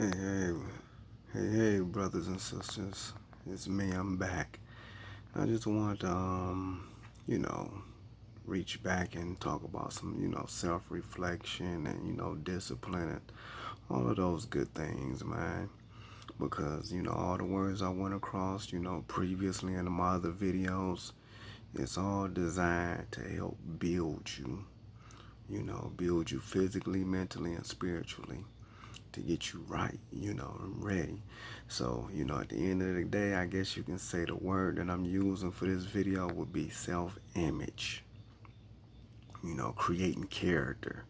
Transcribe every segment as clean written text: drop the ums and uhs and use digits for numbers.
Hey, hey, hey, brothers and sisters. It's me, I'm back. I just want to, you know, reach back and talk about some, self reflection and, discipline and all of those good things, man. Because, all the words I went across, previously in my other videos, it's all designed to help build you, build you physically, mentally, and spiritually to get you right, and ready. So, at the end of the day, I guess you can say the word that I'm using for this video would be self-image, creating character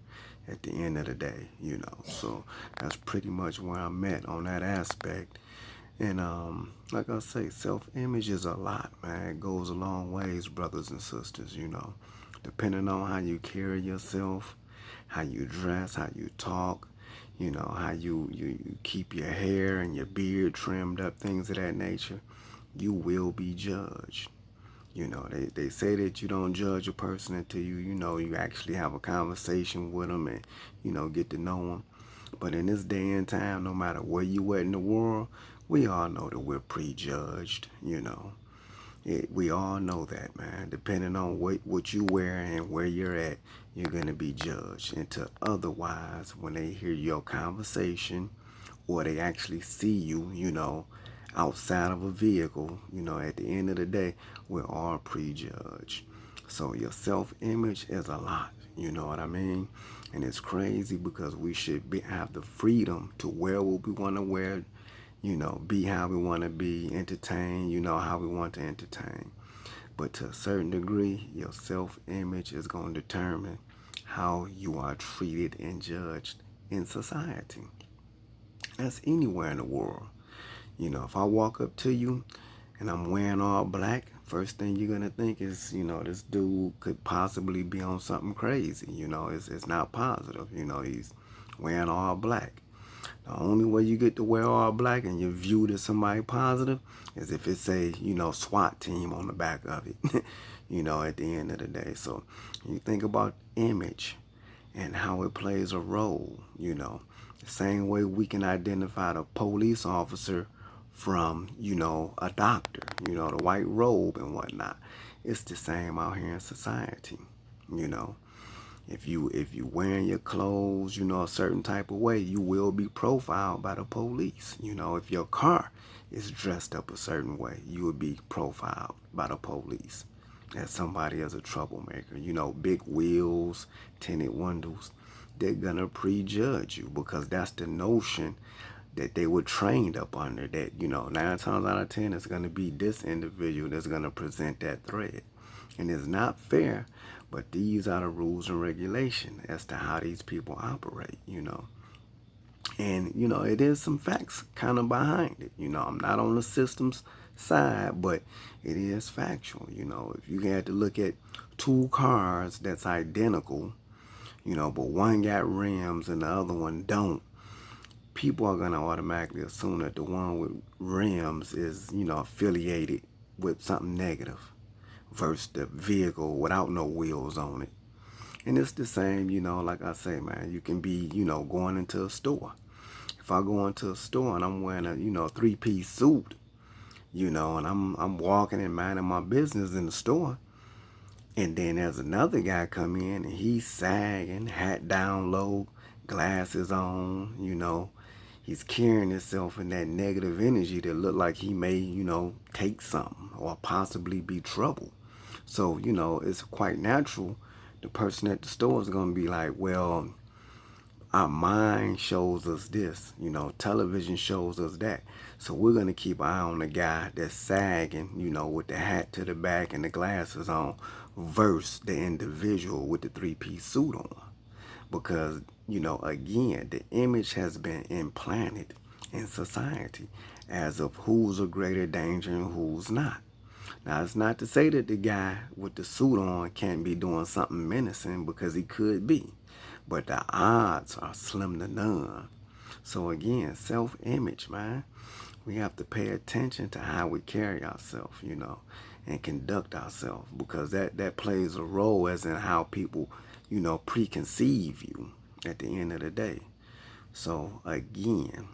at the end of the day. So that's pretty much where I'm at on that aspect. And like I say, self-image is a lot, man. It goes a long ways, brothers and sisters. Depending on how you carry yourself, how you dress, how you talk, how you keep your hair and your beard trimmed up, things of that nature, you will be judged. They say that you don't judge a person until you actually have a conversation with them and, get to know them. But in this day and time, no matter where you at in the world, we all know that we're prejudged. We all know that, man. Depending on what you wear and where you're at, you're going to be judged. Until otherwise, when they hear your conversation or they actually see you, outside of a vehicle, at the end of the day, we're all prejudged. So your self-image is a lot, you know what I mean? And it's crazy because we should have the freedom to wear what we want to wear, be how we want to be, entertain, how we want to entertain. But to a certain degree, your self-image is going to determine how you are treated and judged in society. That's anywhere in the world. If I walk up to you and I'm wearing all black, first thing you're going to think is, this dude could possibly be on something crazy. It's not positive. He's wearing all black. The only way you get to wear all black and you're viewed as somebody positive is if it's a, SWAT team on the back of it, at the end of the day. So you think about image and how it plays a role, the same way we can identify the police officer from, a doctor, the white robe and whatnot. It's the same out here in society, you know. If you wearing your clothes, a certain type of way, you will be profiled by the police. If your car is dressed up a certain way, you will be profiled by the police as somebody as a troublemaker. Big wheels, tinted windows, they're gonna prejudge you because that's the notion that they were trained up under, that 9 times out of 10 it's going to be this individual that's going to present that threat. And it's not fair, but these are the rules and regulation as to how these people operate. And it is some facts kind of behind it. I'm not on the systems side, but it is factual. If you had to look at two cars that's identical, but one got rims and the other one don't, people are going to automatically assume that the one with rims is, affiliated with something negative versus the vehicle without no wheels on it. And it's the same, like I say, man, you can be, going into a store. If I go into a store and I'm wearing a, three-piece suit, and I'm walking and minding my business in the store, and then there's another guy come in and he's sagging, hat down low, glasses on, he's carrying himself in that negative energy that look like he may, take something or possibly be trouble. So, it's quite natural. The person at the store is going to be like, well, our mind shows us this, television shows us that. So we're going to keep an eye on the guy that's sagging, with the hat to the back and the glasses on versus the individual with the three-piece suit on. Because, again, the image has been implanted in society as of who's a greater danger and who's not. Now, it's not to say that the guy with the suit on can't be doing something menacing, because he could be. But the odds are slim to none. So again, self-image, man. We have to pay attention to how we carry ourselves, and conduct ourselves, because that plays a role as in how people, preconceive you at the end of the day. So again,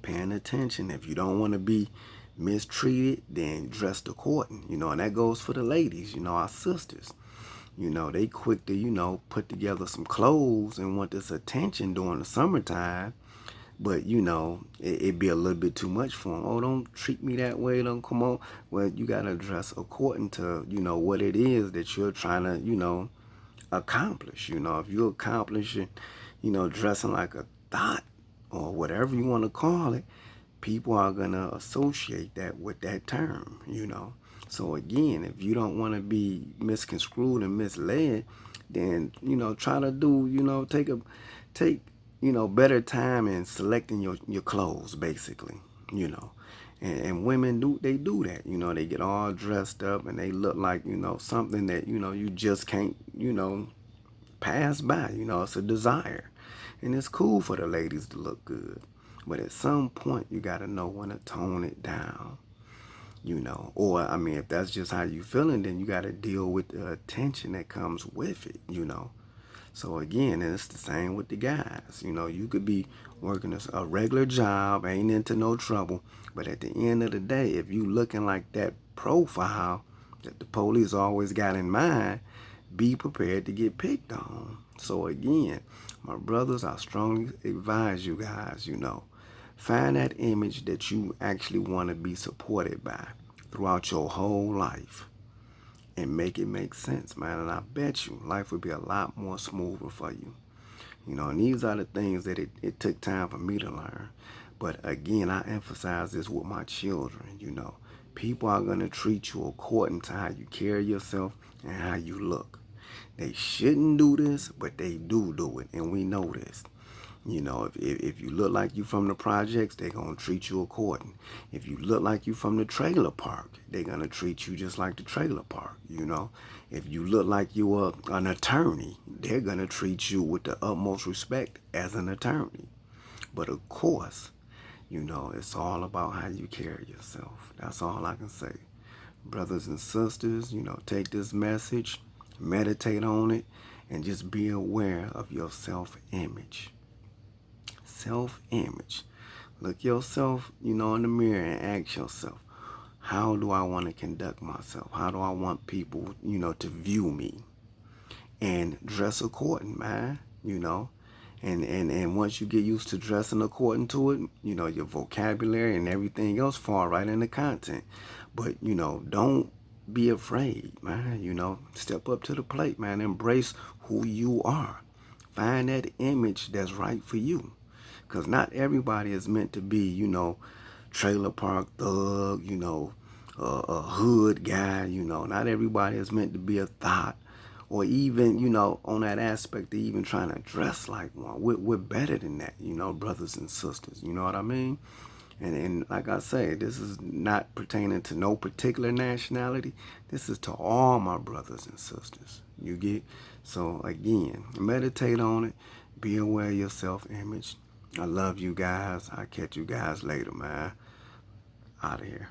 paying attention. If you don't want to be mistreated, then dress according, and that goes for the ladies, our sisters. They quick to, put together some clothes and want this attention during the summertime. But, it be a little bit too much for them. Oh, don't treat me that way. Don't come on. Well, you got to dress according to, what it is that you're trying to, accomplish. If you accomplish it, dressing like a thought or whatever you want to call it, people are going to associate that with that term. So again, if you don't want to be misconstrued and misled, then, try to do, take better time in selecting your clothes, basically, and women do that, they get all dressed up and they look like, something that, you just can't, pass by, it's a desire. And it's cool for the ladies to look good. But at some point, you got to know when to tone it down, Or, I mean, if that's just how you feeling, then you got to deal with the attention that comes with it, So again, and it's the same with the guys. You could be working a regular job, ain't into no trouble. But at the end of the day, if you looking like that profile that the police always got in mind, be prepared to get picked on. So again, my brothers, I strongly advise you guys, find that image that you actually want to be supported by throughout your whole life and make it make sense, man. And I bet you life would be a lot more smoother for you. And these are the things that it took time for me to learn. But again, I emphasize this with my children, People are going to treat you according to how you carry yourself and how you look. They shouldn't do this, but they do it, and we know this. If you look like you from the projects, they're going to treat you according. If you look like you from the trailer park, they're going to treat you just like the trailer park, If you look like you are an attorney, they're going to treat you with the utmost respect as an attorney. But of course, it's all about how you carry yourself. That's all I can say. Brothers and sisters, take this message, meditate on it, and just be aware of your self-image. Self-image. Look yourself, in the mirror and ask yourself, how do I want to conduct myself? How do I want people, to view me? And dress according, man, And once you get used to dressing according to it, your vocabulary and everything else fall right into content. But, don't be afraid, man. Step up to the plate, man. Embrace who you are. Find that image that's right for you. Because not everybody is meant to be, trailer park thug, a hood guy, Not everybody is meant to be a thought. Or even, on that aspect of even trying to dress like one. We're better than that, brothers and sisters. You know what I mean? And like I say, this is not pertaining to no particular nationality. This is to all my brothers and sisters. You get? So again, meditate on it. Be aware of your self-image. I love you guys. I'll catch you guys later, man. Out of here.